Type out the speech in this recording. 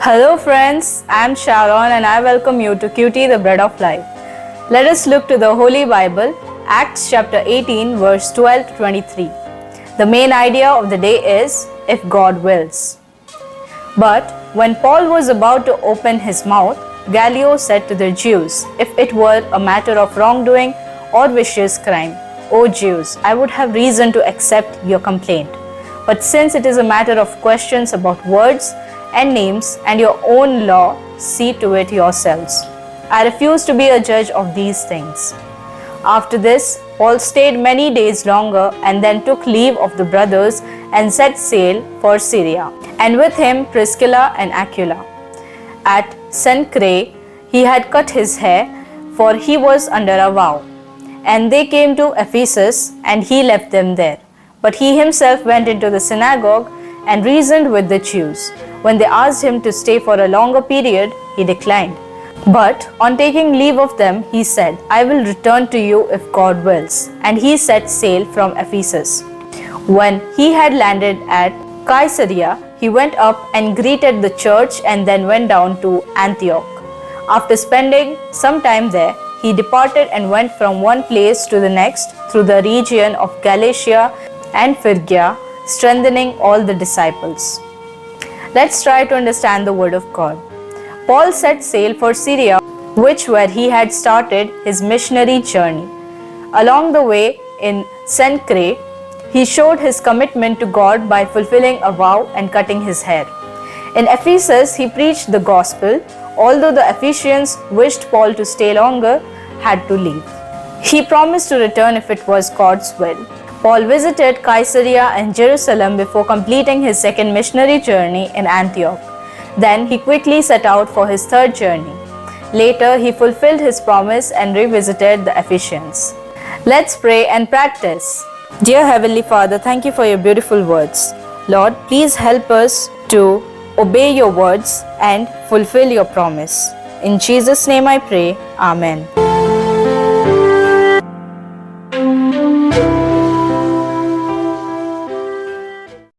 Hello friends, I am Sharon and I welcome you to QT the Bread of Life. Let us look to the Holy Bible, Acts chapter 18 verse 12 to 23. The main idea of the day is, if God wills. But when Paul was about to open his mouth, Gallio said to the Jews, if it were a matter of wrongdoing or vicious crime, O Jews, I would have reason to accept your complaint. But since it is a matter of questions about words and names and your own law, see to it yourselves. I refuse to be a judge of these things. After this, Paul stayed many days longer and then took leave of the brothers and set sail for Syria, and with him Priscilla and Aquila. At Cenchreae he had cut his hair, for he was under a vow. And they came to Ephesus, and he left them there. But he himself went into the synagogue and reasoned with the Jews. When they asked him to stay for a longer period, he declined. But on taking leave of them, he said, I will return to you if God wills. And he set sail from Ephesus. When he had landed at Caesarea, he went up and greeted the church and then went down to Antioch. After spending some time there, he departed and went from one place to the next through the region of Galatia and Phrygia, strengthening all the disciples. Let's try to understand the word of God. Paul set sail for Syria, where he had started his missionary journey. Along the way in Cenchreae, he showed his commitment to God by fulfilling a vow and cutting his hair. In Ephesus, he preached the gospel, although the Ephesians wished Paul to stay longer, had to leave. He promised to return if it was God's will. Paul visited Caesarea and Jerusalem before completing his second missionary journey in Antioch. Then he quickly set out for his third journey. Later, he fulfilled his promise and revisited the Ephesians. Let's pray and practice. Dear Heavenly Father, thank you for your beautiful words. Lord, please help us to obey your words and fulfill your promise. In Jesus' name I pray. Amen.